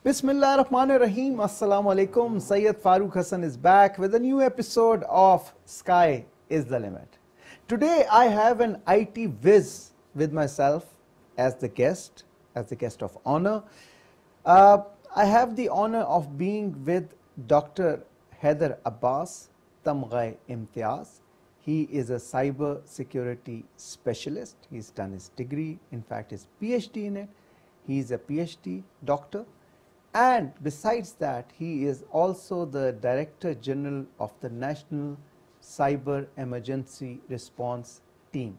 Bismillahirrahmanirrahim. Assalamu alaikum. Sayyid Farooq Hassan is back with a new episode of Sky is the Limit. Today I have an IT whiz with myself as the guest of honor. I have the honor of being with Dr. HAIDER ABBAS, Tamgha Imtiaz. He is a cyber security specialist. He's done his degree, in fact his PhD in it. He is a PhD doctor. And besides that, he is also the Director General of the National Cyber Emergency Response Team.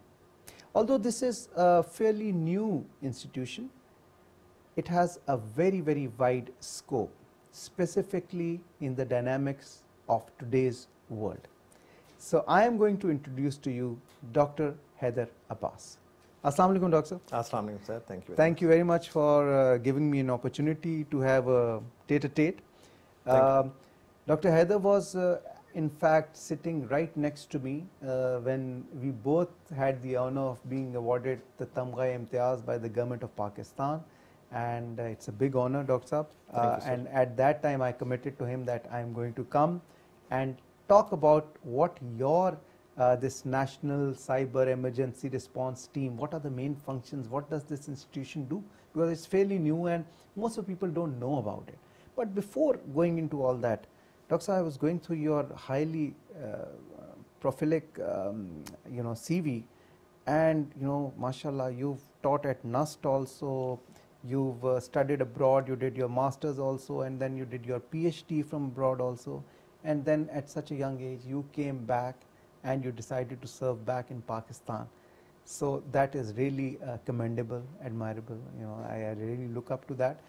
Although this is a fairly new institution, it has a very, very wide scope, specifically in the dynamics of today's world. So I am going to introduce to you Dr. HAIDER ABBAS. Assalamu alaikum, Doctor. Assalamu alaikum, sir. Thank you. Thank you very much for giving me an opportunity to have a tete-a-tete. Dr. HAIDER was in fact sitting right next to me when we both had the honor of being awarded the Tamgha Imtiaz by the government of Pakistan, and it's a big honor, Dr. And at that time I committed to him that I am going to come and talk about what your this National Cyber Emergency Response Team, what are the main functions, what does this institution do, because it's fairly new and most of people don't know about it. But before going into all that, Dr. I was going through your highly prolific CV, and mashallah, you've taught at NUST also, you've studied abroad, you did your masters also, and then you did your PhD from abroad also, and then at such a young age you came back and you decided to serve back in Pakistan. So that is really commendable, admirable. I really look up to that.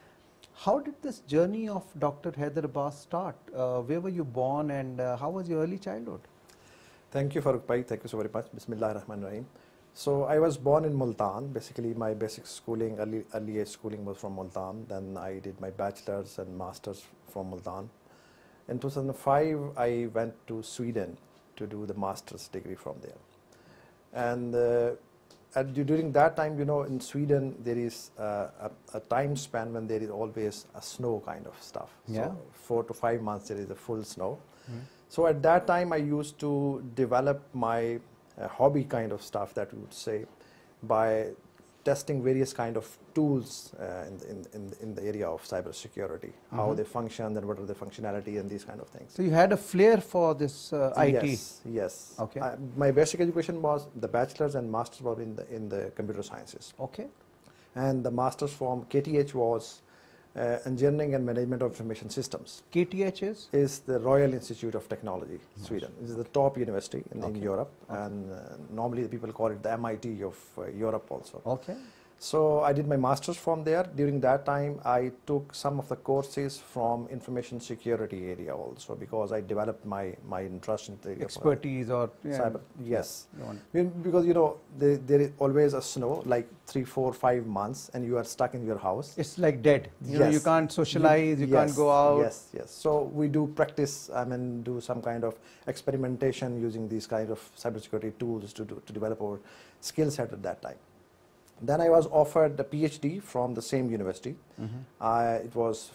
How did this journey of Dr. HAIDER ABBAS start? Where were you born, and how was your early childhood? Thank you, Farooq Bhai. Thank you so very much. Bismillahirrahmanirrahim. So I was born in Multan. Basically, my basic schooling, early age schooling was from Multan. Then I did my bachelor's and master's from Multan. In 2005, I went to Sweden to do the master's degree from there. And during that time, in Sweden, there is a time span when there is always a snow kind of stuff. Yeah. So 4 to 5 months, there is a full snow. So at that time, I used to develop my hobby kind of stuff, that we would say, by testing various kind of tools in the area of cybersecurity, how they function and what are the functionality and these kind of things. So you had a flair for this IT? Yes. Okay. My basic education was the bachelor's and master's was in the computer sciences. Okay. And the master's from KTH was Engineering and Management of Information Systems. KTH is? Is the Royal Institute of Technology, Sweden. This is the top university in Europe, and normally the people call it the MIT of Europe also. Okay. So I did my master's from there. During that time, I took some of the courses from information security area also, because I developed my interest in the expertise or cyber. Yes, because there is always a snow, like 3, 4, 5 months, and you are stuck in your house. It's like dead. You can't socialize. You can't go out. Yes. So we do practice. Do some kind of experimentation using these kind of cybersecurity tools to develop our skill set at that time. Then I was offered a PhD from the same university. It was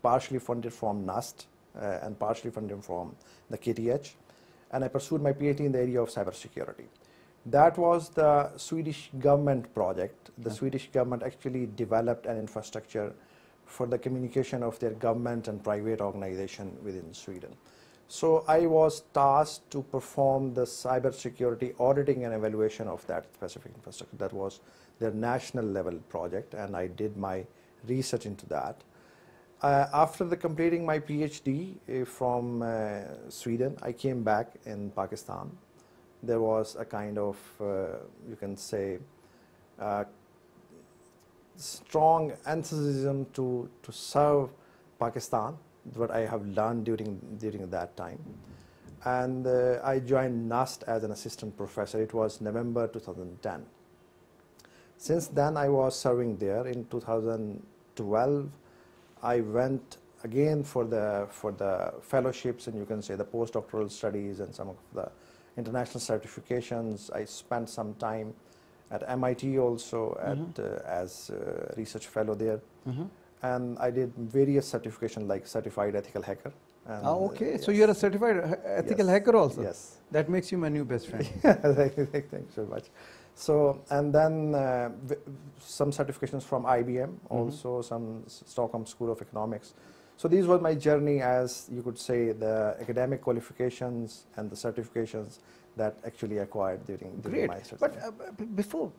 partially funded from NUST and partially funded from the KTH. And I pursued my PhD in the area of cybersecurity. That was the Swedish government project. The Swedish government actually developed an infrastructure for the communication of their government and private organization within Sweden. So I was tasked to perform the cybersecurity auditing and evaluation of that specific infrastructure. That was their national level project, and I did my research into that. After completing my PhD from Sweden, I came back in Pakistan. There was a kind of, you can say, strong enthusiasm to serve Pakistan, what I have learned during that time. And I joined NUST as an assistant professor. It was November 2010. Since then, I was serving there. In 2012, I went again for the fellowships, and you can say the postdoctoral studies and some of the international certifications. I spent some time at MIT also as a research fellow there. and I did various certifications like certified ethical hacker. And, okay. So yes. you're a certified ethical Yes. hacker also? Yes. That makes you my new best friend. Thank you so much. So, and then some certifications from IBM, also some Stockholm School of Economics. So these were my journey, as you could say, the academic qualifications and the certifications that actually acquired during my studies. But before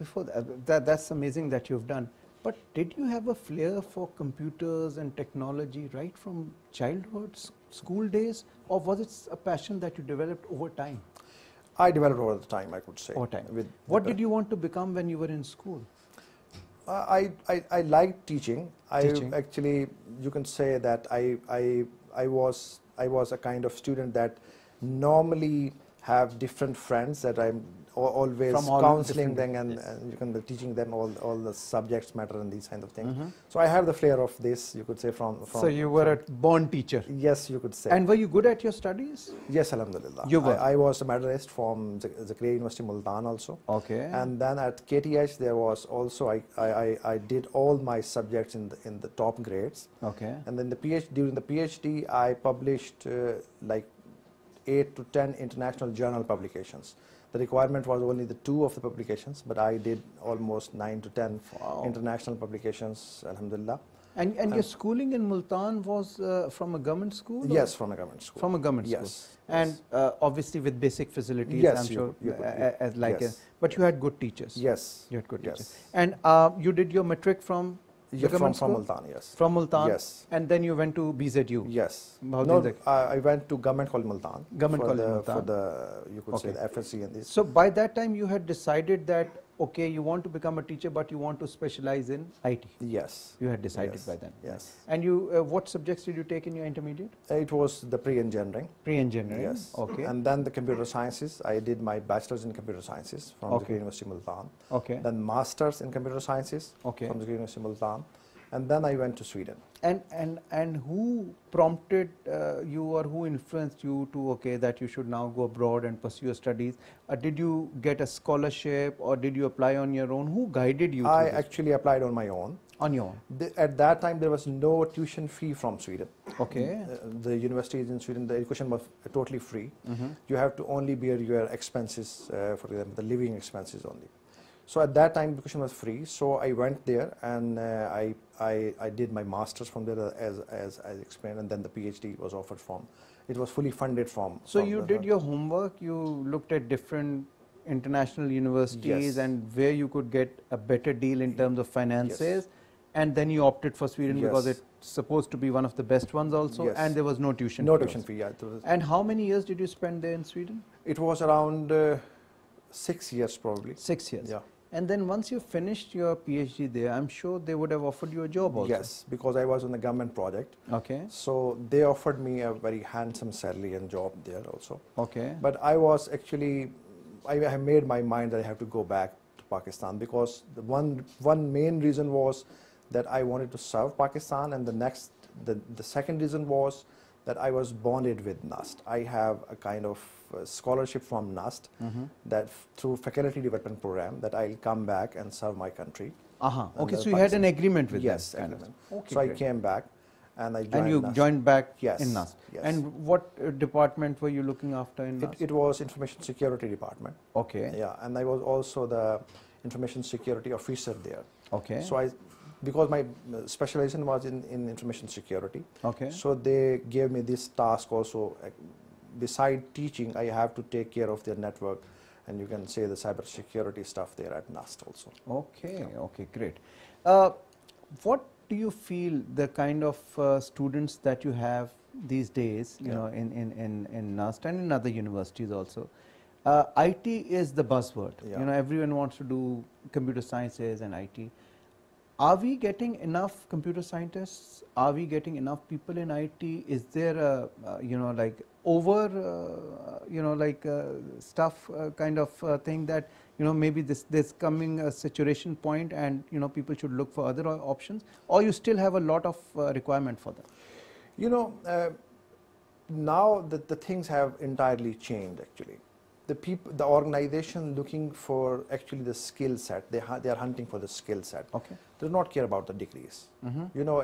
that's amazing that you've done. But did you have a flair for computers and technology right from childhood, school days, or was it a passion that you developed over time? I developed over the time, I could say. Over time. What did you want to become when you were in school? I liked teaching. Teaching. Actually, you can say that I was a kind of student that normally have different friends that I'm always counseling them and you can be teaching them all the subjects matter and these kind of things. So I have the flair of this, you could say, from so you were a born teacher. Yes, you could say. And were you good at your studies? Yes, alhamdulillah. You were. I was a medalist from Zakariya University Multan also. Okay. And then at KTH there was also I did all my subjects in the top grades. Okay. And then during the PhD I published like 8 to 10 international journal publications. The requirement was only the 2 of the publications, but I did almost 9 to 10 international publications, alhamdulillah. And your schooling in Multan was from a government school? Yes, from a government school. From a government school. Yes. And obviously with basic facilities, yes, I'm sure. yes. But you had good teachers. Yes. You had good yes. teachers. And you did your matric from the government from school? Multan, yes. From Multan? Yes. And then you went to BZU? Yes. No, I went to Government College Multan. Government College Multan. For the, you could say, the FSC and this. So by that time you had decided that, okay, you want to become a teacher, but you want to specialize in IT? Yes. You had decided by then? Yes. And you, what subjects did you take in your intermediate? It was the pre-engineering. Pre-engineering? Yes. Okay. And then the computer sciences. I did my bachelor's in computer sciences from the University Multan. Okay. Then master's in computer sciences from the University Multan. And then I went to Sweden. And who prompted you, or who influenced you to, okay, that you should now go abroad and pursue your studies? Did you get a scholarship, or did you apply on your own? Who guided you? I actually applied on my own. On your own? At that time, there was no tuition fee from Sweden. Okay. The universities in Sweden, the education was totally free. You have to only bear your expenses, for example, the living expenses only. So at that time, education was free. So I went there and I did my master's from there, as I explained, and then the PhD was offered from. It was fully funded from. So you did your homework. You looked at different international universities and where you could get a better deal in terms of finances, and then you opted for Sweden because it's supposed to be one of the best ones also, and there was no tuition. No tuition fee. Yeah. And how many years did you spend there in Sweden? It was around 6 years probably. 6 years. Yeah. And then once you finished your PhD there, I'm sure they would have offered you a job also. Yes, because I was on a government project. Okay. So they offered me a very handsome salary and job there also. Okay. But I was actually, I have made my mind that I have to go back to Pakistan, because the one main reason was that I wanted to serve Pakistan, and the second reason was that I was bonded with NUST. I have a kind of scholarship from NUST that through faculty development program that I'll come back and serve my country. Okay, so you had an agreement with them? Yes, agreement. Okay, so I came back and I joined And you NUST. joined back Yes, in NUST. yes. And what department were you looking after in NUST? It was information security department. Okay. Yeah, and I was also the information security officer there. Okay. So because my specialization was in information security. Okay. So they gave me this task also. Beside teaching, I have to take care of their network, and you can say the cyber security stuff there at NUST also. Okay, okay, great. What do you feel the kind of students that you have these days, you know, in NUST and in other universities also? IT is the buzzword. Yeah. You know, everyone wants to do computer sciences and IT. Are we getting enough computer scientists? Are we getting enough people in IT? Is there a, you know, like you know, like stuff kind of thing that, you know, maybe there's coming a saturation point and, you know, people should look for other options, or you still have a lot of requirement for them? You know, now the things have entirely changed actually. the organization looking for actually the skill set. They are hunting for the skill set. Okay. They do not care about the degrees. You know,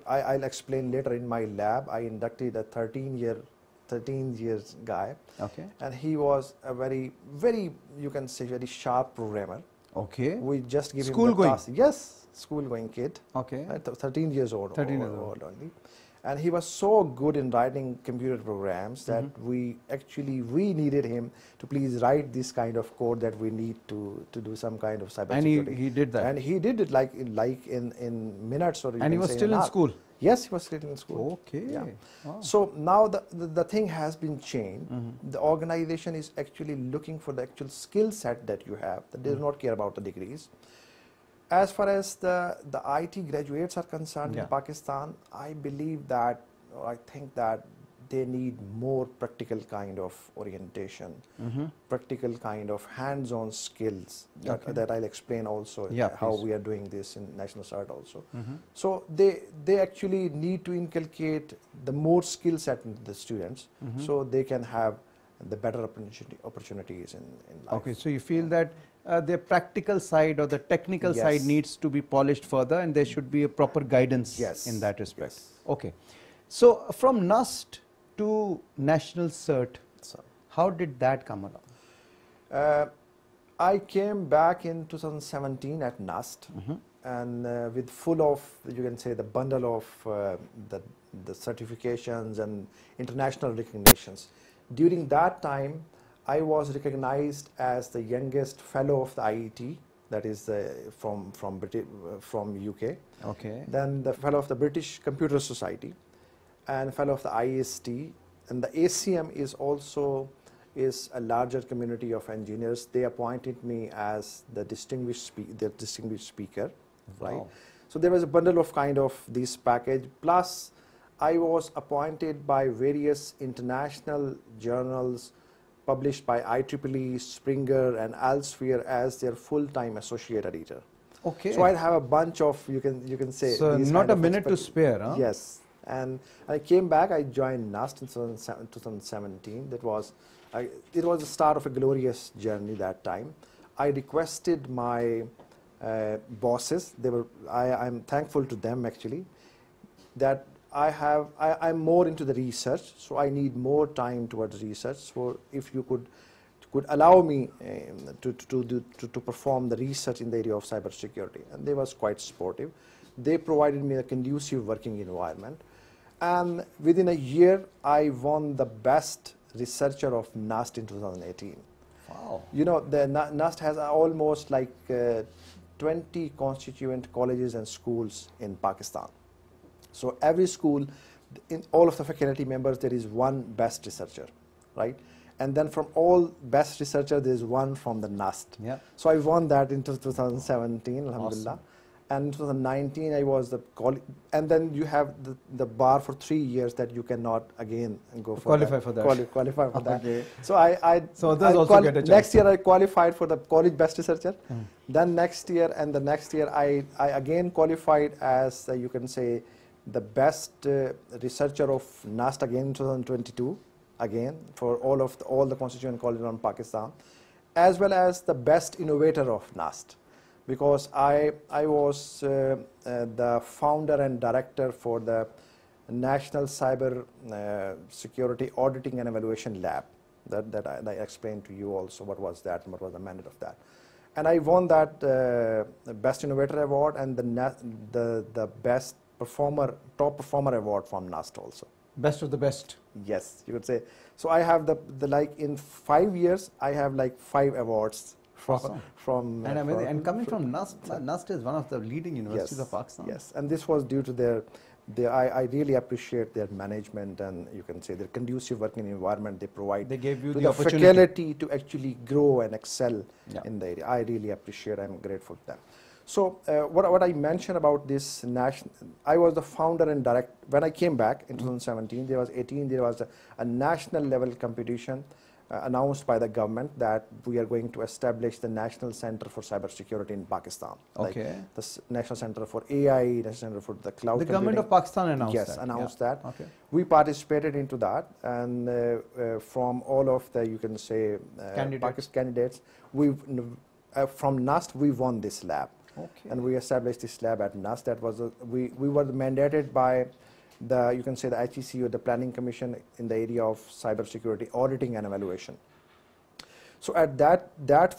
I'll explain later. In my lab, I inducted a 13 years guy. Okay. And he was a very, you can say, very sharp programmer. Okay. We just give School him the going? task. Yes, school going kid. Okay. 13 years old. 13 years old. Only. And he was so good in writing computer programs that we needed him to please write this kind of code that we need to do some kind of cybersecurity. And he did that. And he did it like in minutes, or you And he can was say still in school. Yes, he was still in school. Okay. Yeah. Wow. So now the thing has been changed. The organization is actually looking for the actual skill set that you have. That they do not care about the degrees. As far as the IT graduates are concerned in Pakistan, I believe that, or I think that they need more practical kind of orientation, practical kind of hands-on skills that I'll explain also how we are doing this in National CERT also. So they actually need to inculcate the more skill set into the students so they can have the better opportunities in life. Okay, so you feel that the practical side or the technical side needs to be polished further, and there should be a proper guidance in that respect. Okay, so from NUST to National CERT, how did that come along? I came back in 2017 at NUST, and with full of, you can say, the bundle of the certifications and international recognitions. During that time, I was recognized as the youngest fellow of the IET, that is from UK. Okay. Then the fellow of the British Computer Society, and fellow of the IST, and the ACM is also a larger community of engineers. They appointed me as the distinguished speaker, right? Wow. So there was a bundle of kind of this package. Plus, I was appointed by various international journals published by IEEE, Springer, and elsewhere as their full-time associate editor. Okay. So I have a bunch of, you can say. So not a minute to spare, huh? Yes. And I came back. I joined NUST in 2017. It was the start of a glorious journey that time. I requested my bosses. I'm thankful to them actually, that I'm more into the research, so I need more time towards research. So if you could allow me to perform the research in the area of cybersecurity, and they was quite supportive. They provided me a conducive working environment, and within a year, I won the best researcher of NUST in 2018. Wow! You know, the NUST has almost like 20 constituent colleges and schools in Pakistan. So every school, in all of the faculty members, there is one best researcher, right? And then from all best researcher, there is one from the NUST. Yeah. So I won that in 2017, alhamdulillah. Awesome. And in 2019, I was the and then you have the bar for 3 years that you cannot again go for qualify for that. Qualify for that. Okay. So so others also get a chance. Next year I qualified for the college best researcher. Then next year and the next year I again qualified as you can say the best researcher of NUST again in 2022, again for all the constituent colleges in Pakistan, as well as the best innovator of NUST, because I was the founder and director for the National Cyber Security Auditing and Evaluation Lab that I explained to you also what was that and what was the mandate of that. And I won that Best Innovator Award and the Best Top Performer Award from NUST also. Best of the best. Yes, you could say. So I have the like in 5 years, I have like 5 awards from and coming from NUST, NUST is one of the leading universities of Pakistan. Yes, and this was due to I really appreciate their management and you can say their conducive working environment they provide. They gave you to the opportunity. Faculty to actually grow and excel in the area. I really appreciate. I'm grateful to them. So what I mentioned about this national, I was the founder and direct. When I came back in 2017, there was 18. There was a national level competition announced by the government that we are going to establish the National Center for Cybersecurity in Pakistan. Okay. Like the National Center for AI, National Center for the cloud. The computing. government of Pakistan announced yes, that. Yes, announced yeah. that. Okay. We participated into that, and from all of the, you can say, candidates, from NUST, we won this lab. Okay. And we established this lab at NUST. That was we were mandated by the, you can say, the HEC, or the Planning Commission, in the area of cybersecurity auditing and evaluation. So at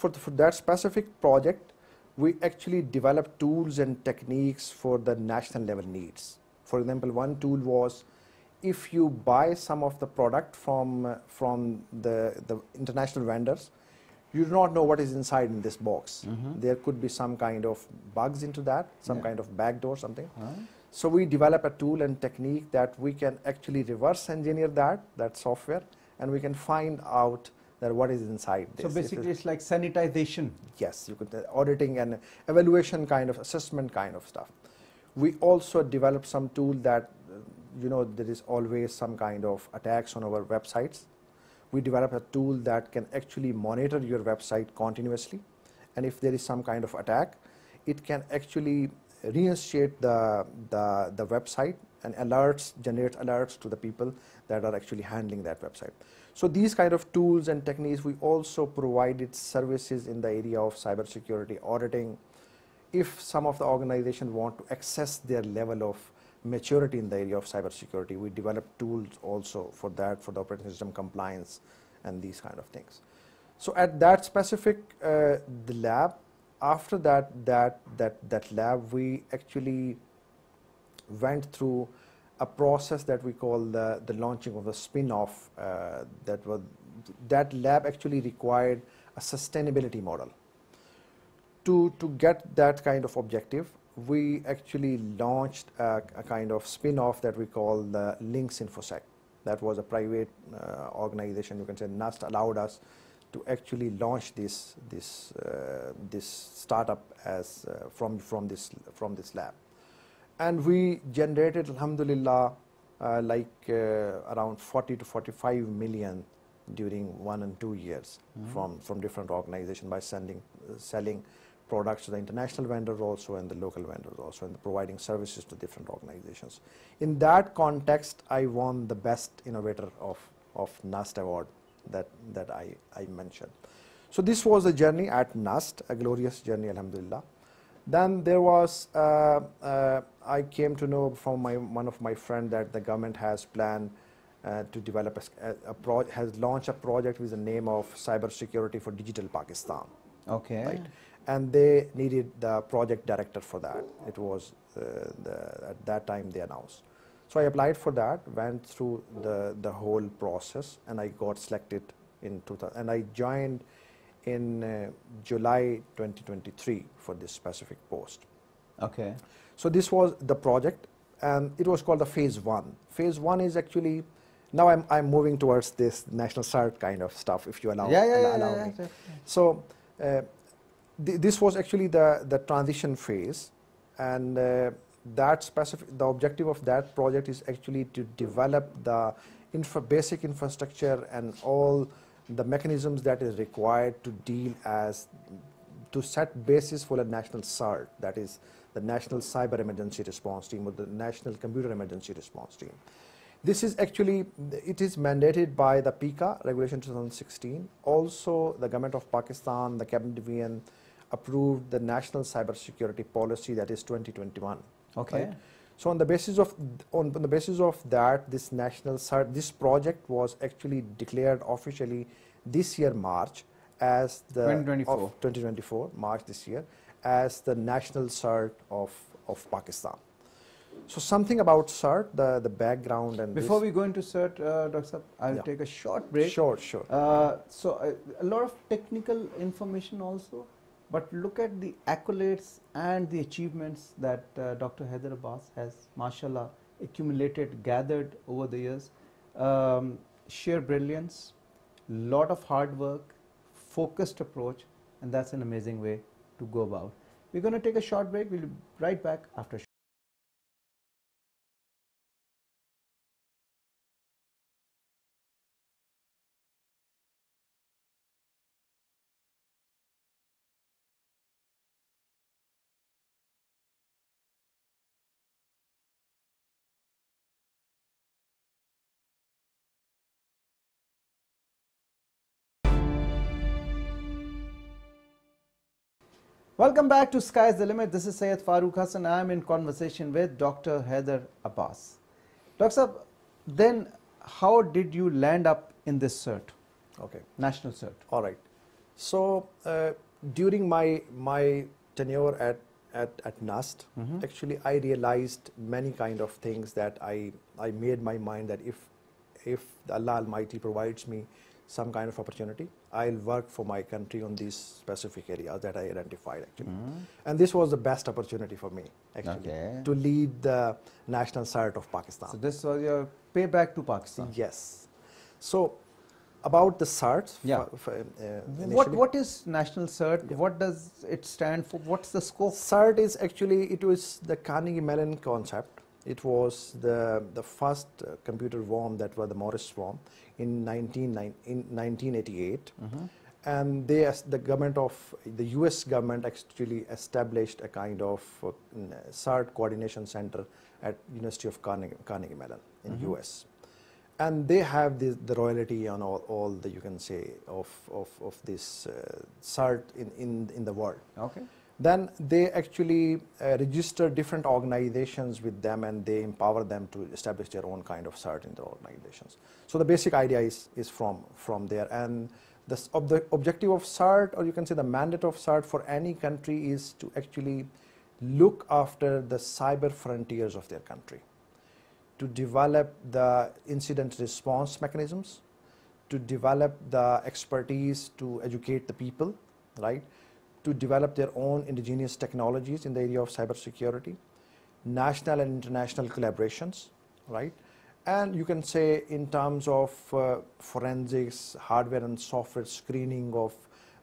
for that specific project, we actually developed tools and techniques for the national level needs. For example, one tool was, if you buy some of the product from the international vendors, you do not know what is inside in this box. There could be some kind of bugs into that, some kind of backdoor, something. So we develop a tool and technique that we can actually reverse engineer that software, and we can find out that what is inside this. So basically it's like sanitization. Yes, you could auditing and evaluation kind of assessment kind of stuff. We also developed some tool that, there is always some kind of attacks on our websites. We developed a tool that can actually monitor your website continuously, and if there is some kind of attack, it can actually reinstate the website and generate alerts to the people that are actually handling that website. So these kind of tools and techniques, we also provided services in the area of cybersecurity auditing. If some of the organizations want to access their level of maturity in the area of cybersecurity, we develop tools also for that, for the operating system compliance and these kind of things. So at that specific the lab, after that lab, we actually went through a process that we call the launching of the spin-off. That lab actually required a sustainability model. To get that kind of objective, we actually launched a kind of spin-off that we call the Links InfoSec. That was a private organization, you can say. NUST allowed us to actually launch this startup as from this lab, and we generated, alhamdulillah, around 40 to 45 million during 1 and 2 years from different organizations by selling products to the international vendors also and the local vendors also, and providing services to different organizations. In that context, I won the Best Innovator of NUST award that I mentioned. So this was the journey at NUST, a glorious journey, alhamdulillah. Then there was, I came to know from one of my friends that the government has planned to develop has launched a project with the name of Cybersecurity for Digital Pakistan. Okay. Right? And they needed the project director for that. It was, at that time they announced. So I applied for that, went through the whole process, and I got selected in 2000. And I joined in July 2023 for this specific post. Okay. So this was the project, and it was called the phase 1. Phase 1 is actually, now I'm moving towards this national CERT kind of stuff, if you allow me. Yeah. So this was actually the transition phase, and the objective of that project is actually to develop the basic infrastructure and all the mechanisms that is required to set basis for a national CERT, that is the National Cyber Emergency Response Team, or the National Computer Emergency Response Team. This is actually, it is mandated by the PICA Regulation 2016. Also, the Government of Pakistan, the Cabinet Division, approved the National Cybersecurity Policy, that is 2021. Okay. Right? So on the basis of that, this national CERT, this project was actually declared officially this year March as the 2024 March this year as the National CERT of Pakistan. So something about CERT, the background and before we go into CERT, Dr. Saab, I'll take a short break. Sure. So a lot of technical information also, but look at the accolades and the achievements that Dr. Haider Abbas has, mashallah, accumulated, gathered over the years. Sheer brilliance, lot of hard work, focused approach, and that's an amazing way to go about. We're going to take a short break. We'll be right back after. Welcome back to Sky's the Limit. This is Syed Farooq Hassan. I am in conversation with Dr. HAIDER Abbas. Dr. Saab, then how did you land up in this cert? Okay. National cert. All right. So during my tenure at NAST, actually I realized many kind of things that I made my mind that if Allah Almighty provides me some kind of opportunity, I'll work for my country on these specific areas that I identified actually. And this was the best opportunity for me actually to lead the national cert of Pakistan. So this was your payback to Pakistan. Yes. So about the CERT, what is national cert? What does it stand for? What's the scope? CERT is actually, it was the Carnegie Mellon concept. It was the first computer worm that was the Morris worm in 1988. And the government of the US government actually established a kind of CERT coordination center at University of Carnegie Mellon in US. And they have the royalty on all the, you can say, of this CERT in the world. Okay. Then they actually register different organizations with them, and they empower them to establish their own kind of CERT in their organizations. So the basic idea is from there. And the objective of CERT, or you can say the mandate of CERT for any country, is to actually look after the cyber frontiers of their country, to develop the incident response mechanisms, to develop the expertise to educate the people, right? To develop their own indigenous technologies in the area of cybersecurity, national and international collaborations, right? And you can say in terms of forensics, hardware and software screening of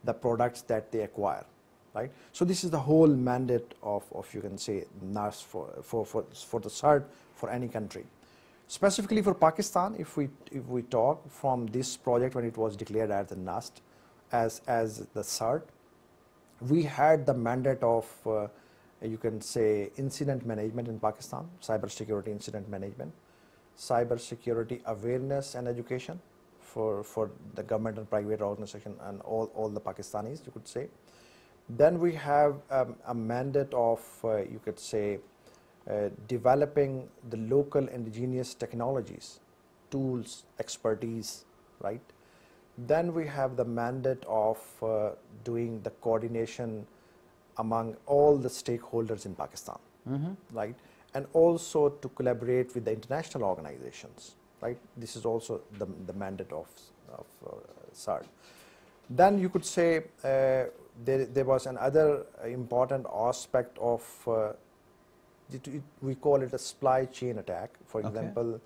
the products that they acquire, right? So this is the whole mandate of you can say NAS for the CERT for any country. Specifically for Pakistan, if we talk from this project when it was declared as the NAST as the CERT, we had the mandate of you can say incident management in Pakistan, cybersecurity incident management, cybersecurity awareness and education for the government and private organization and all the Pakistanis, you could say. Then we have a mandate of you could say developing the local indigenous technologies, tools, expertise, right? Then we have the mandate of doing the coordination among all the stakeholders in Pakistan, right? And also to collaborate with the international organizations, right? This is also the mandate of CERT. Then you could say there was another important aspect of we call it a supply chain attack. For example,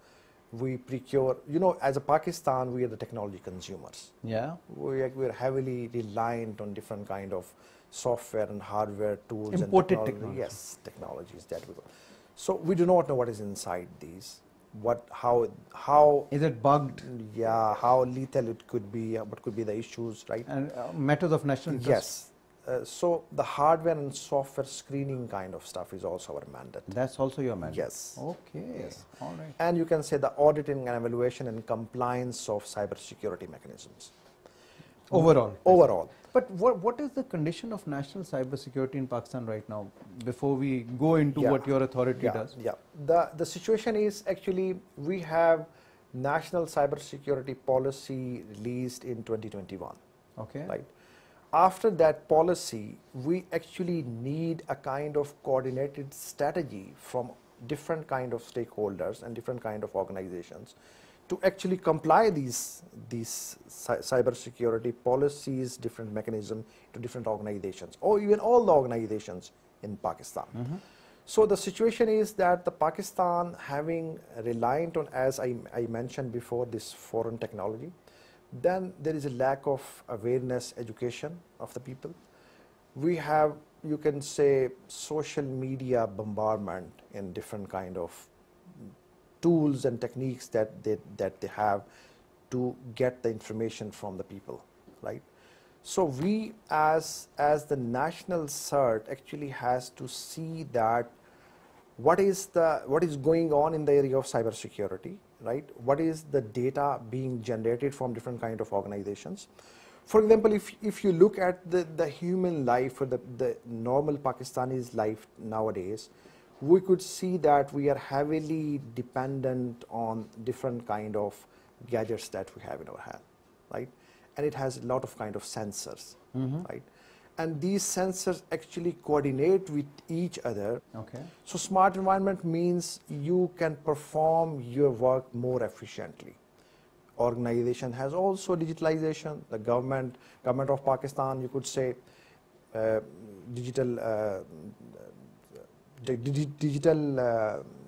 we procure, as a Pakistan, we are the technology consumers. Yeah. We're heavily reliant on different kind of software and hardware tools. Imported and technology. Yes, technologies that we got. So we do not know what is inside these. How is it bugged? Yeah, how lethal it could be, what could be the issues, right? And matters of national interest. Yes. So the hardware and software screening kind of stuff is also our mandate. That's also your mandate? Yes. Okay. Yes. All right. And you can say the auditing and evaluation and compliance of cybersecurity mechanisms. Overall? Overall. But what is the condition of national cybersecurity in Pakistan right now, before we go into what your authority does? Yeah. The situation is actually we have national cybersecurity policy released in 2021. Okay. Right. After that policy, we actually need a kind of coordinated strategy from different kind of stakeholders and different kind of organizations to actually comply these cybersecurity policies, different mechanisms to different organizations, or even all the organizations in Pakistan. So the situation is that the Pakistan having reliant on, as I mentioned before, this foreign technology, then there is a lack of awareness, education of the people. We have you can say, social media bombardment in different kind of tools and techniques that they have to get the information from the people, right? So we as the national CERT actually has to see that what is going on in the area of cybersecurity, right? What is the data being generated from different kind of organizations? For example, if you look at the human life or the normal Pakistani's life nowadays, we could see that we are heavily dependent on different kind of gadgets that we have in our hand, right? And it has a lot of kind of sensors, right? And these sensors actually coordinate with each other. Okay. So smart environment means you can perform your work more efficiently. Organization has also digitalization. The government of Pakistan, you could say, digital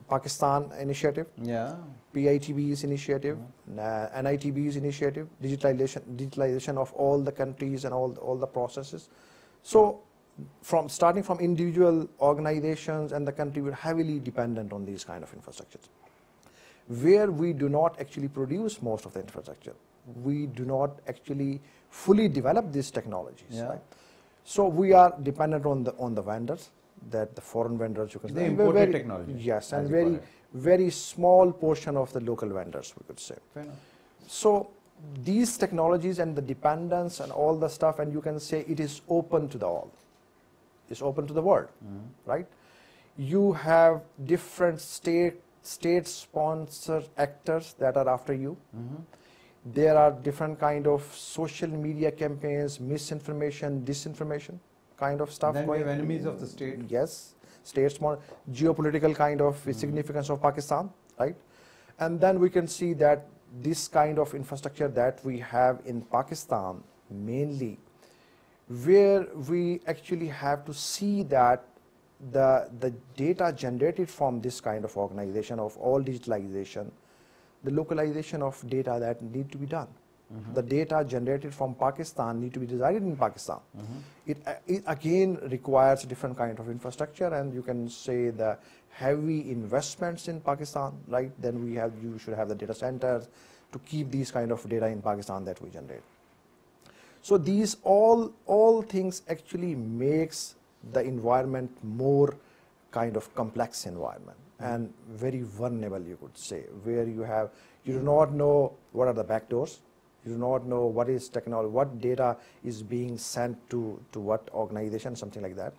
Pakistan initiative, Yeah. PITB's initiative, NITB's initiative, digitalization of all the countries and all the processes. So starting from individual organizations and the country, we're heavily dependent on these kind of infrastructures. Where we do not actually produce most of the infrastructure, we do not actually fully develop these technologies. Yeah. Right? So we are dependent on the vendors, that the foreign vendors, you can The say, imported technology. yes, as and you call it. very small portion of the local vendors, we could say. Fair enough. So these technologies and the dependence and all the stuff, and you can say it is open to the all. It's open to the world, right? You have different state-sponsored actors that are after you. There are different kind of social media campaigns, misinformation, disinformation kind of stuff Then we going. have enemies of the state. Yes, geopolitical kind of significance of Pakistan, right? And then we can see that this kind of infrastructure that we have in Pakistan, mainly, where we actually have to see that the data generated from this kind of organization of all digitalization, the localization of data that need to be done. The data generated from Pakistan need to be resided in Pakistan. It again requires different kind of infrastructure, and you can say the heavy investments in Pakistan, right? Then you should have the data centers to keep these kind of data in Pakistan that we generate. So these all things actually makes the environment more kind of complex environment and very vulnerable, you could say, where you do not know what are the backdoors. You do not know what is technology, what data is being sent to what organization, something like that.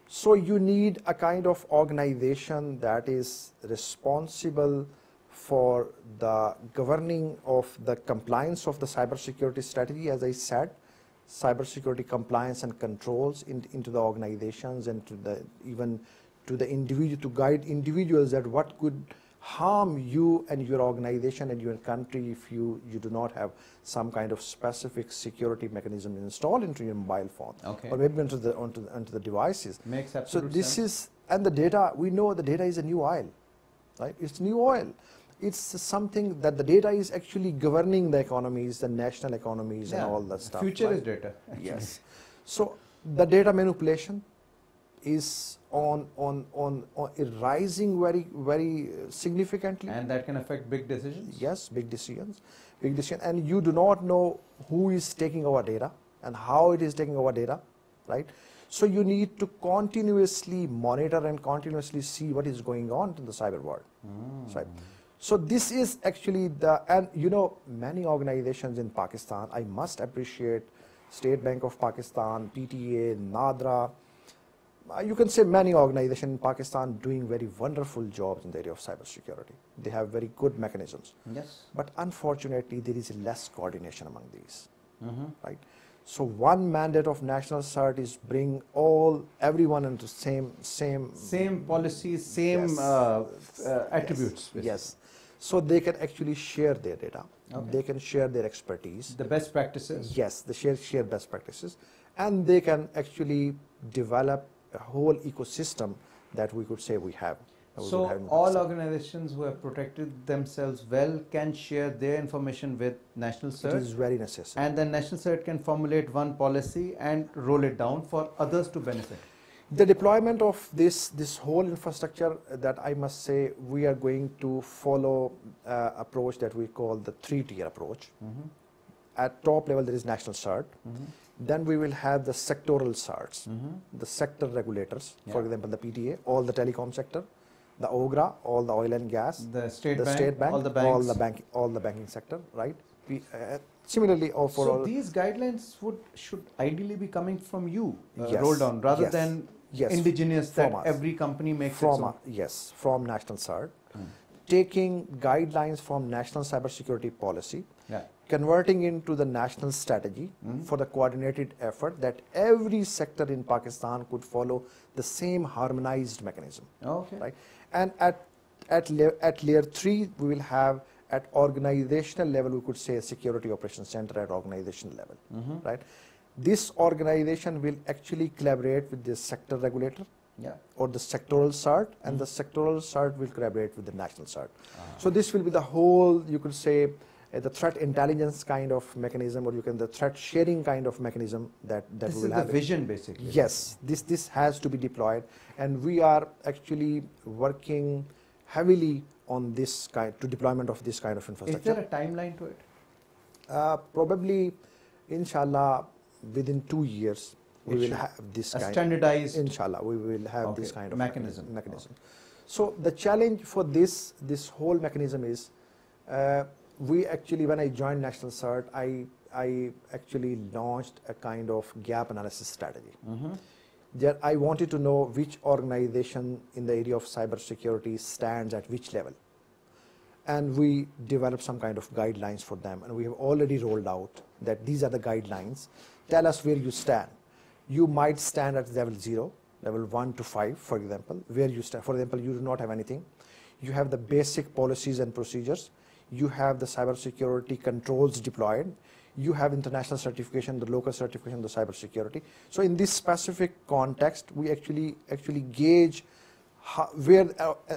So you need a kind of organization that is responsible for the governing of the compliance of the cybersecurity strategy, as I said, cybersecurity compliance and controls into the organizations and even to the individual, to guide individuals that what could harm you and your organization and your country if you do not have some kind of specific security mechanism installed into your mobile phone, Okay. or maybe onto the devices. Makes So absolute this sense. is, and the data, we know the data is a new oil, right? It's new oil. It's something that the data is actually governing the economies, the national economies, and all that stuff. Future right? is data. Actually. Yes. So the data manipulation is rising very significantly. And that can affect big decisions. Yes, big decisions, and you do not know who is taking our data and how it is taking our data, right? So you need to continuously monitor and continuously see what is going on in the cyber world, right? So this is actually and you know, many organizations in Pakistan, I must appreciate State Bank of Pakistan, PTA, NADRA, you can say many organizations in Pakistan doing very wonderful jobs in the area of cybersecurity. They have very good mechanisms. Yes. But unfortunately, there is less coordination among these, right? So one mandate of national CERT is bring everyone into same Policies, same Yes. attributes. Yes. Yes. So they can actually share their data. Okay. They can share their expertise. The best practices. Yes, they share best practices, and they can actually develop a whole ecosystem that we could say we have. So all organizations who have protected themselves well can share their information with National CERT. It is very necessary. And then National CERT can formulate one policy and roll it down for others to benefit. The deployment of this whole infrastructure, that I must say, we are going to follow approach that we call the 3-tier approach. At top level, there is national CERT. Then we will have the sectoral CERTs, the sector regulators, for example, the PTA, all the telecom sector, the OGRA, all the oil and gas, the State Bank, all the banks, all the banking sector, right? Similarly, so these guidelines should ideally be coming from you, rolled on, rather than indigenous that every company makes its own. Yes, from national CERT, taking guidelines from national cybersecurity policy, converting into the national strategy for the coordinated effort that every sector in Pakistan could follow the same harmonized mechanism. Right? And at layer 3, we will have at organizational level, we could say a security operations center at organizational level, right? This organization will actually collaborate with the sector regulator or the sectoral CERT, and the sectoral CERT will collaborate with the national CERT. So this will be the whole, you could say, the threat intelligence kind of mechanism, or you can the threat sharing kind of mechanism that we will have. This is the vision, basically. Yes, this has to be deployed, and we are actually working heavily on this kind to deployment of this kind of infrastructure. Is there a timeline to it? Probably, inshallah, within 2 years we will have this kind standardized. Inshallah, we will have this kind of mechanism. So the challenge for this whole mechanism is, we actually, when I joined National CERT, I actually launched a kind of gap analysis strategy. That I wanted to know which organization in the area of cybersecurity stands at which level. And we developed some kind of guidelines for them, and we have already rolled out that these are the guidelines. Tell us where you stand. You might stand at level 0, level 1 to 5, for example, where you stand. For example, you do not have anything. You have the basic policies and procedures. You have the cybersecurity controls deployed. You have international certification, the local certification, the cybersecurity. So in this specific context, we actually gauge where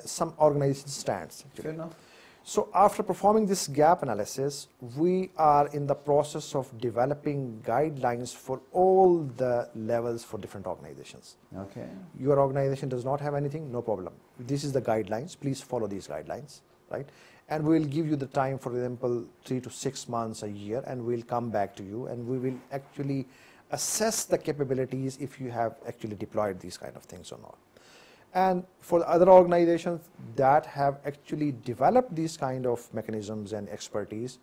some organization stands. Fair enough. So after performing this gap analysis, we are in the process of developing guidelines for all the levels for different organizations. Okay. Your organization does not have anything, no problem. This is the guidelines. Please follow these guidelines, right? And we will give you the time, for example, 3 to 6 months, a year, and we'll come back to you, and we will actually assess the capabilities if you have actually deployed these kind of things or not. And for the other organizations that have actually developed these kind of mechanisms and expertise,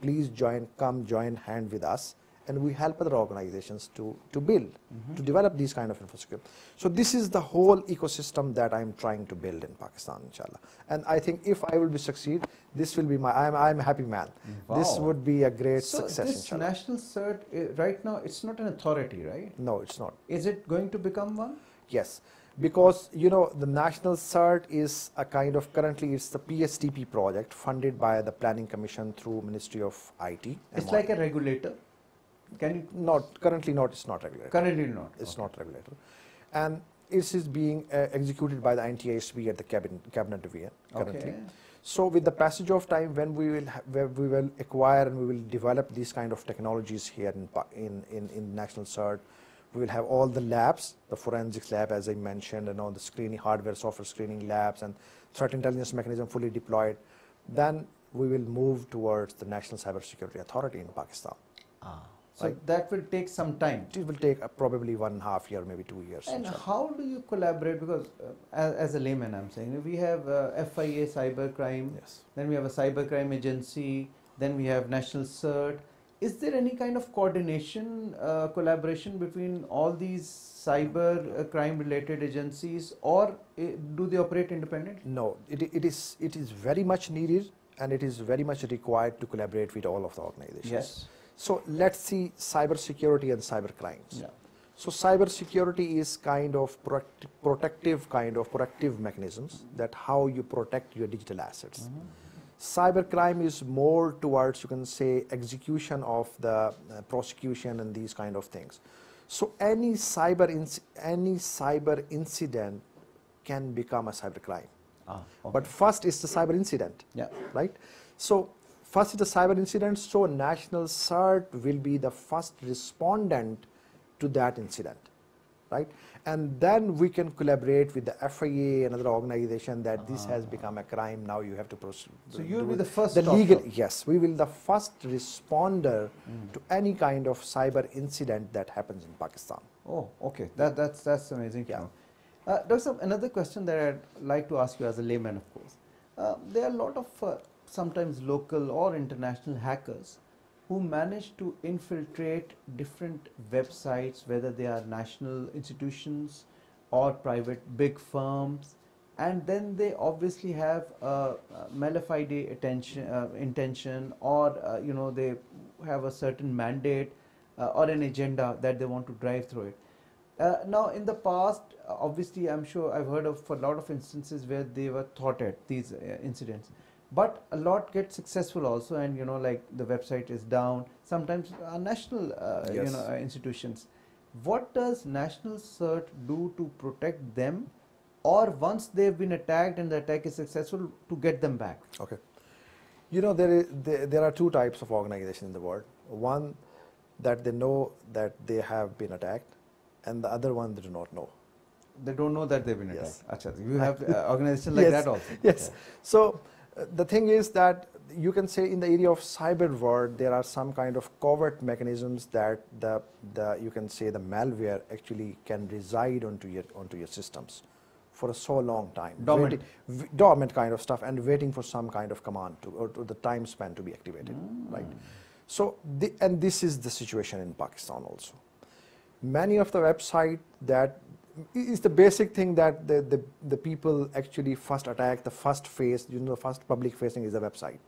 please come join hand with us, and we help other organizations to build, to develop these kind of infrastructure. So this is the whole ecosystem that I'm trying to build in Pakistan, inshallah. And I think if I will be succeed, this will be I'm a happy man. Wow. This would be a great success, this inshallah. national CERT, right now, it's not an authority, right? No, it's not. Is it going to become one? Yes. Because, you know, the national CERT is a kind of, currently it's the PSTP project funded by the Planning Commission through Ministry of IT. It's like a regulator. Can you? Not, currently not, it's not regulator. Currently not. It's not regulator. And it is being executed by the NTISB at the cabinet division currently. So with the passage of time, when we will acquire and we will develop these kind of technologies here in National CERT, we will have all the labs, the forensics lab, as I mentioned, and all the screening, hardware, software screening labs, and threat intelligence mechanism fully deployed. Then we will move towards the National Cybersecurity Authority in Pakistan. So that will take some time. It will take probably 1.5 years, maybe 2 years. And how do you collaborate? Because as a layman, I'm saying, we have FIA cybercrime, then we have a cybercrime agency, then we have National CERT. Is there any kind of coordination, collaboration between all these cyber crime related agencies, or do they operate independently? No, it is very much needed, and it is very much required to collaborate with all of the organizations. Yes. So let's see cybersecurity and cyber crimes. So cybersecurity is kind of proactive mechanisms that how you protect your digital assets. Cybercrime is more towards, you can say, execution of the prosecution and these kind of things. So any cyber incident can become a cybercrime. But first is the cyber incident, right? So first is the cyber incident, so National CERT will be the first respondent to that incident. right? And then we can collaborate with the FIA and other organization that this has become a crime, now you have to proceed. So you will be the first the stop legal, shop. yes, we will the first responder to any kind of cyber incident that happens in Pakistan. Oh, okay. That's amazing. Yeah. Dr. Saab, another question that I'd like to ask you as a layman, of course. There are a lot of sometimes local or international hackers who manage to infiltrate different websites, whether they are national institutions or private big firms, and then they obviously have malafide intention, or they have a certain mandate or an agenda that they want to drive through it. Now, in the past, obviously, I'm sure I've heard of a lot of instances where they were thwarted, these incidents. But a lot get successful also, and like the website is down. Sometimes national Yes. institutions. What does National CERT do to protect them, or once they've been attacked and the attack is successful, to get them back? Okay. There are two types of organizations in the world. One, that they know that they have been attacked, and the other one they do not know. They don't know that they've been Yes. attacked. Achha, you have organizations like Yes, that also? Yes. Okay. So the thing is that you can say in the area of cyber world, there are some kind of covert mechanisms that you can say the malware actually can reside onto your systems for a so long time. Dormant. Dormant kind of stuff, and waiting for some kind of command or to the time span to be activated, right? So, and this is the situation in Pakistan also. Many of the website that is the basic thing that the people actually first attack, the first phase, the first public facing is the website.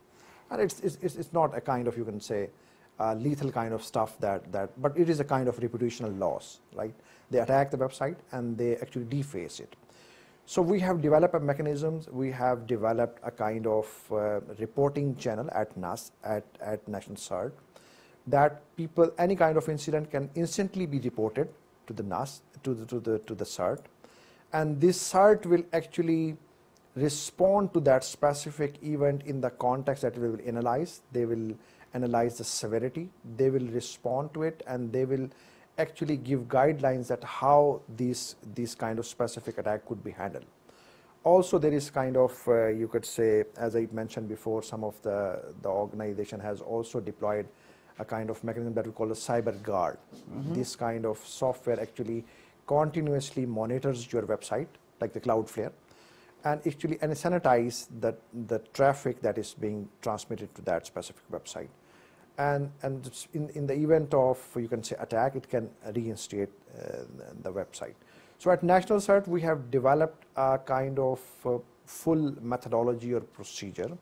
And it's not a kind of, you can say, lethal kind of stuff but it is a kind of reputational loss, right? They attack the website and they actually deface it. So we have developed a mechanisms, we have developed a kind of reporting channel at NAS, at National CERT, that people, any kind of incident can instantly be reported to the NAS, to the CERT, and this CERT will actually respond to that specific event in the context that we will analyze. They will analyze the severity, they will respond to it, and they will actually give guidelines that how this kind of specific attack could be handled. Also, there is kind of, you could say, as I mentioned before, some of the organization has also deployed a kind of mechanism that we call a cyber guard. This kind of software actually continuously monitors your website, like the Cloudflare, and actually sanitize the traffic that is being transmitted to that specific website. And in the event of, you can say, attack, it can reinstate the website. So at National CERT, we have developed a kind of full methodology or procedure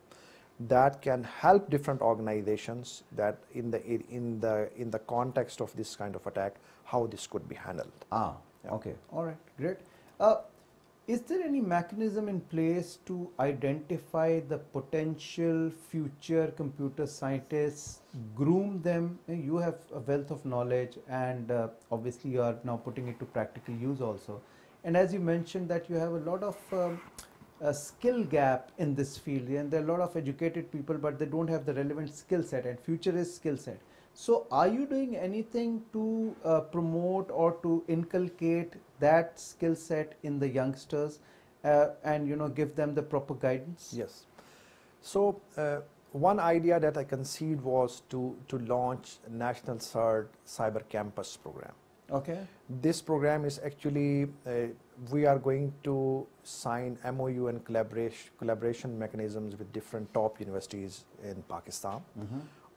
that can help different organizations that in the context of this kind of attack, how this could be handled. Yeah. Okay, all right, great. Is there any mechanism in place to identify the potential future computer scientists, groom them? You have a wealth of knowledge, and obviously you are now putting it to practical use also. And as you mentioned that you have a lot of a skill gap in this field, and there are a lot of educated people, but they don't have the relevant skill set, and future is skill set. So are you doing anything to promote or to inculcate that skill set in the youngsters and give them the proper guidance? Yes. So one idea that I conceived was to launch National CERT Cyber Campus program. Okay. This program is actually, we are going to sign MOU and collaboration mechanisms with different top universities in Pakistan.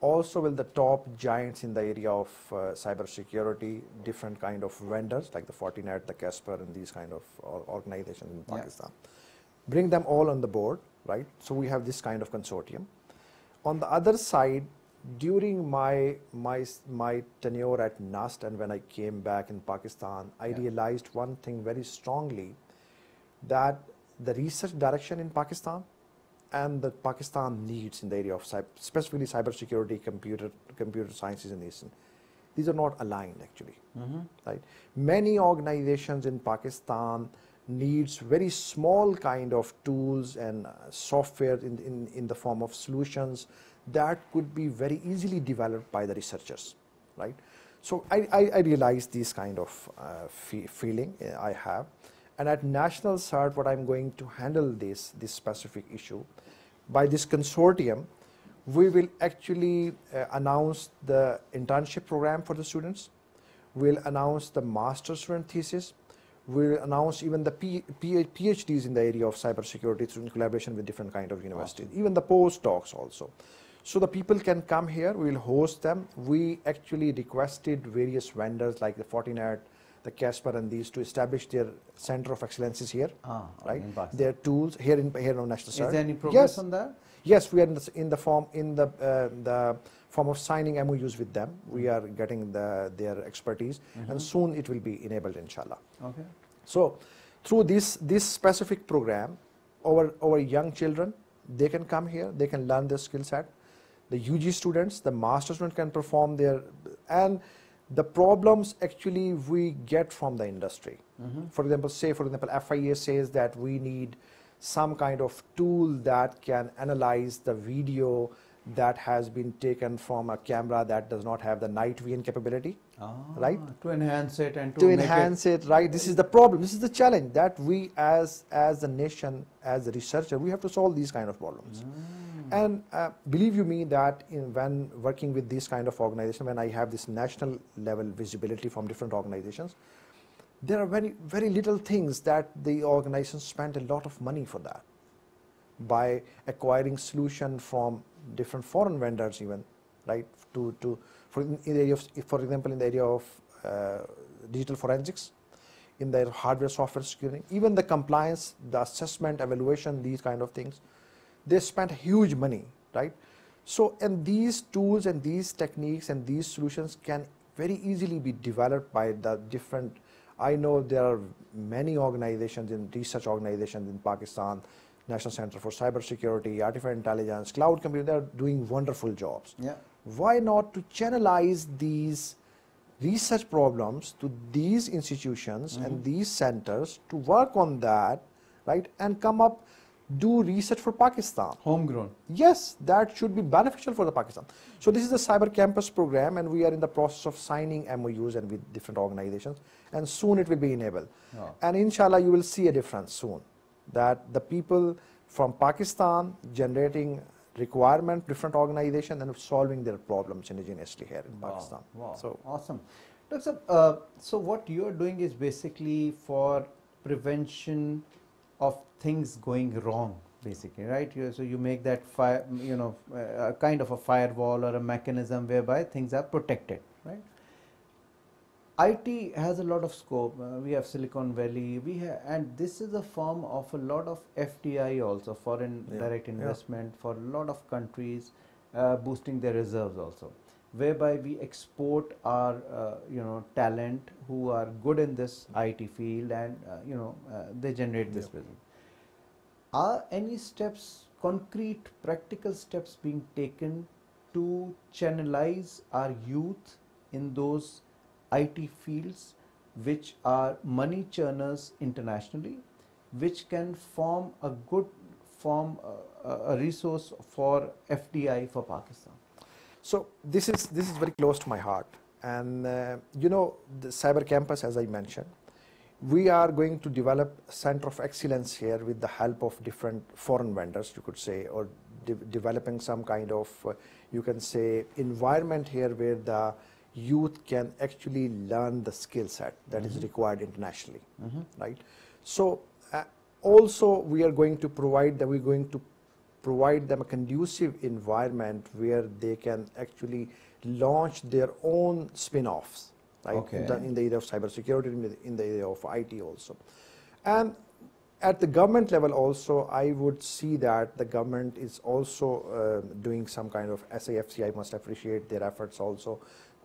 Also with the top giants in the area of cyber security, different kind of vendors like the Fortinet, the Casper, and these kind of organizations in Pakistan. Bring them all on the board, right? So we have this kind of consortium. On the other side, during my tenure at NUST and when I came back in Pakistan, I realized one thing very strongly, that the research direction in Pakistan and the Pakistan needs in the area of specifically cybersecurity, computer sciences, and these are not aligned actually. Right? Many organizations in Pakistan needs very small kind of tools and software in the form of solutions that could be very easily developed by the researchers, right? So I realized this kind of feeling I have. And at National CERT, what I'm going to handle this specific issue, by this consortium, we will actually announce the internship program for the students. We'll announce the master student thesis. We'll announce even the PhDs in the area of cybersecurity through in collaboration with different kind of universities, awesome. Even the postdocs also. So the people can come here, we'll host them. We actually requested various vendors like the Fortinet, the Casper and these to establish their center of excellences here, right? Their tools here on National CERT. Is there any progress on that? Yes, we are in the form of signing MOUs with them. We are getting their expertise, and soon it will be enabled, inshallah. Okay. So, through this specific program, our young children, they can come here, they can learn their skill set. The UG students, the master students can perform their, and the problems actually we get from the industry. For example, FIA says that we need some kind of tool that can analyze the video that has been taken from a camera that does not have the night vision capability, right? To enhance it and to enhance it, right? This is the problem. This is the challenge that we as a nation, as a researcher, we have to solve these kind of problems. And believe you me that when working with this kind of organization, when I have this national level visibility from different organizations, there are very little things that the organizations spent a lot of money for that, by acquiring solution from different foreign vendors even, right? For example, in the area of digital forensics, in the hardware software security, even the compliance, the assessment, evaluation, these kind of things, they spent huge money, right? So, and these tools and these techniques and these solutions can very easily be developed by the different, I know there are many organizations, research organizations in Pakistan, National Center for Cybersecurity, Artificial Intelligence, Cloud Computing, they are doing wonderful jobs. Yeah. Why not to channelize these research problems to these institutions and these centers to work on that, right, and come up, do research for Pakistan. Homegrown. Yes, that should be beneficial for the Pakistan. So this is the Cyber Campus program, and we are in the process of signing MOUs and with different organizations, and soon it will be enabled. And inshallah, you will see a difference soon, that the people from Pakistan generating requirement, different organizations, and solving their problems indigenously here in Pakistan. Wow. So awesome. Doctor, so what you are doing is basically for prevention of things going wrong, basically, right? So you make that a kind of a firewall or a mechanism whereby things are protected, right? IT has a lot of scope. We have Silicon Valley, and this is a form of a lot of FDI also, foreign direct investment for a lot of countries, boosting their reserves also, whereby we export our talent who are good in this IT field, and they generate this business. Are any steps, concrete practical steps being taken to channelize our youth in those IT fields which are money churners internationally, which can form a good a resource for FDI for Pakistan? So this is very close to my heart, and the Cyber Campus, as I mentioned, we are going to develop a center of excellence here with the help of different foreign vendors, you could say, or developing some kind of you can say environment here where the youth can actually learn the skill set that is required internationally, right? So also we are going to provide them, a conducive environment where they can actually launch their own spin-offs, right? Okay. In the area of cybersecurity, in the area of IT also. And at the government level also, I would see that the government is also doing some kind of SAFC. I must appreciate their efforts also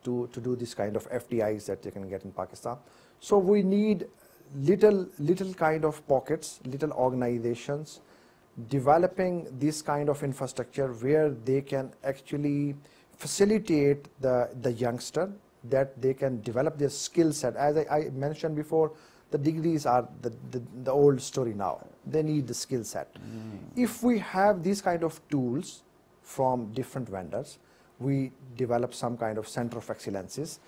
to do this kind of FDIs that they can get in Pakistan. So we need little kind of pockets, little organizations developing this kind of infrastructure where they can actually facilitate the youngster, that they can develop their skill set. As I mentioned before, the degrees are the old story now. They need the skill set. If we have these kind of tools from different vendors, we develop some kind of center of excellences,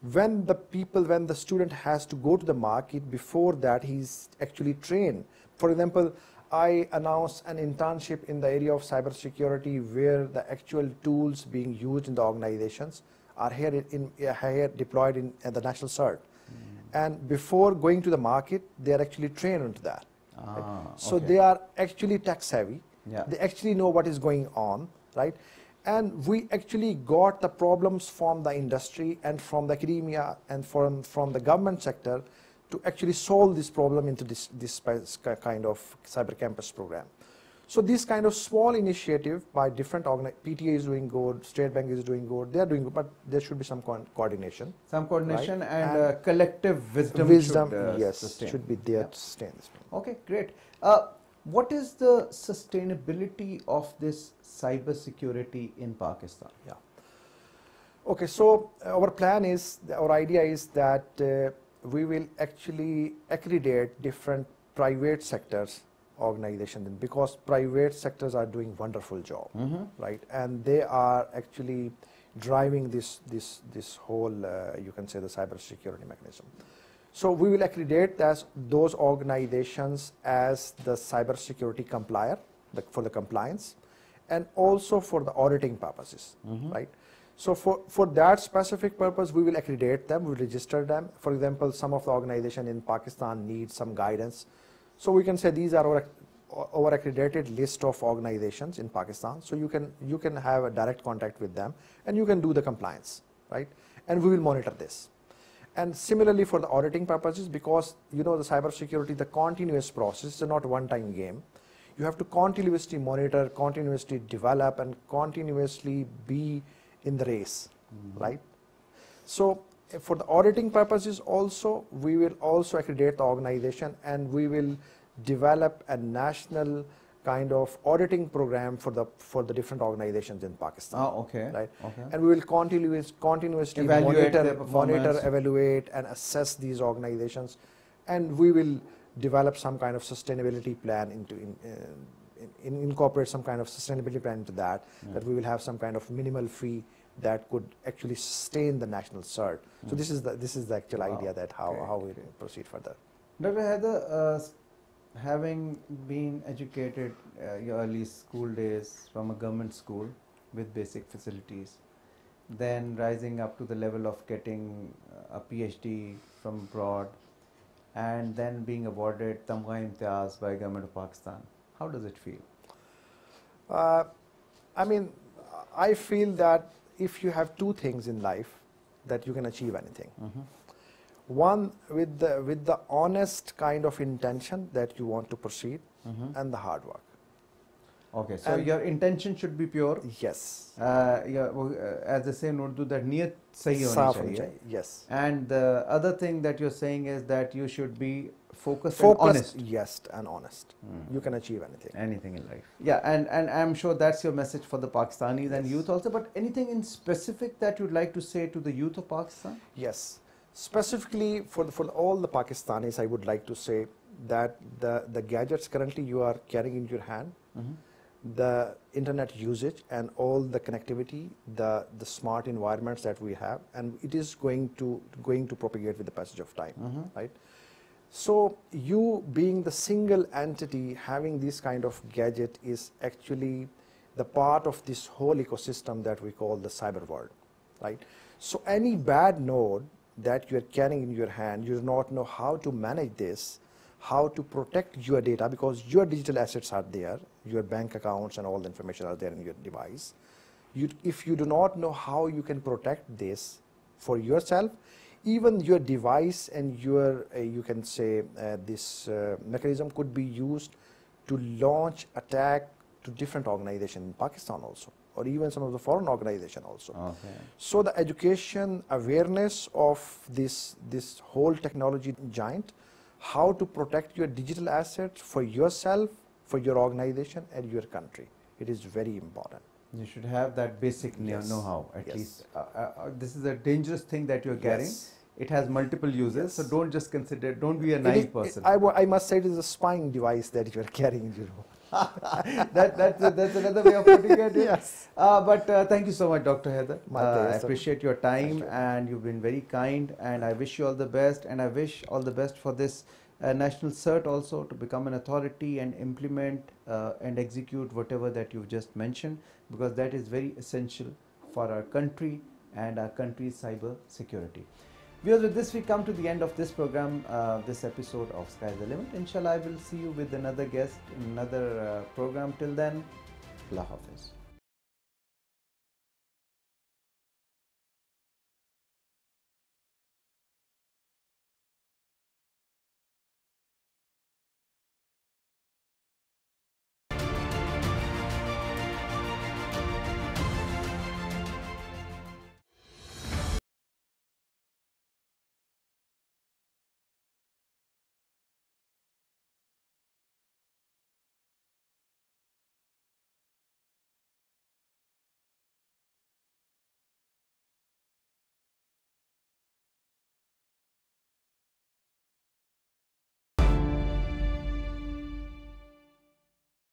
when the student has to go to the market, before that he's actually trained. For example, I announced an internship in the area of cybersecurity where the actual tools being used in the organizations are here deployed in the national CERT. And before going to the market, they are actually trained into that. Right? So they are actually tech savvy. Yeah. They actually know what is going on, right? And we actually got the problems from the industry and from the academia and from the government sector to actually solve this problem into this kind of cyber campus program. So this kind of small initiative by different PTA is doing good, State Bank is doing good, they are doing good, but there should be some coordination. Some coordination, right? and collective wisdom should, yes, sustain. should be there to sustain this. Okay, great. What is the sustainability of this cyber security in Pakistan? Yeah. Okay, so our plan is, our idea is that we will actually accredit different private sectors organizations, because private sectors are doing wonderful job, right? And they are actually driving this whole, you can say, the cyber security mechanism. So we will accredit those organizations as the cyber security complier, for the compliance, and also for the auditing purposes, right? So for that specific purpose, we will accredit them, we will register them. For example, some of the organization in Pakistan need some guidance. So we can say these are our accredited list of organizations in Pakistan. So you can have a direct contact with them and you can do the compliance, right? And we will monitor this. And similarly for the auditing purposes, because you know the cybersecurity, the continuous process, is not a one-time game. You have to continuously monitor, continuously develop, and continuously be in the race, right? So for the auditing purposes also, we will also accredit the organization, and we will develop a national kind of auditing program for the different organizations in Pakistan. Okay. Right. Okay. And we will continuously monitor, evaluate, and assess these organizations, and we will develop some kind of sustainability plan incorporate some kind of sustainability plan into that. That we will have some kind of minimal fee that could actually sustain the national CERT. So this is the actual idea that how we proceed further. Dr. Haider, having been educated your early school days from a government school with basic facilities, then rising up to the level of getting a PhD from abroad, and then being awarded Tamgha Imtiaz by Government of Pakistan, how does it feel? I mean, I feel that if you have two things in life, that you can achieve anything. One, with the honest kind of intention that you want to proceed, and the hard work. Okay, so your intention should be pure. Yes. As they say in Urdu, that niyat sahi honi chahiye. Yes. And the other thing that you're saying is that you should be focused and honest. Yes, and honest. You can achieve anything. Anything in life. Yeah, and I'm sure that's your message for the Pakistanis and youth also. But anything in specific that you'd like to say to the youth of Pakistan? Yes. Specifically for all the Pakistanis, I would like to say that the gadgets currently you are carrying in your hand, the internet usage and all the connectivity, the smart environments that we have, and it is going to propagate with the passage of time, right? So you being the single entity having this kind of gadget is actually the part of this whole ecosystem that we call the cyber world, right? So any bad node that you are carrying in your hand, you do not know how to manage this, how to protect your data, because your digital assets are there, your bank accounts and all the information are there in your device. If you do not know how you can protect this for yourself, even your device and your, you can say, this mechanism could be used to launch attack to different organizations in Pakistan also, or even some of the foreign organizations also. Okay. So the education awareness of this whole technology giant, how to protect your digital assets for yourself, for your organization and your country, it is very important. You should have that basic know-how at least. This is a dangerous thing that you're carrying. It has multiple uses, so don't just consider, don't be a naive person. I must say it is a spying device that you are carrying, That's another way of putting it. Yes. But thank you so much, Dr. Haider. My pleasure, I sir. appreciate your time, Thank you. and you've been very kind, and I wish you all the best, and I wish all the best for this national cert also, to become an authority and implement and execute whatever that you've just mentioned, because that is very essential for our country and our country's cyber security. Viewers, with this we come to the end of this program, this episode of Sky's the Limit. Inshallah, I will see you with another guest in another program. Till then, Allah Hafiz.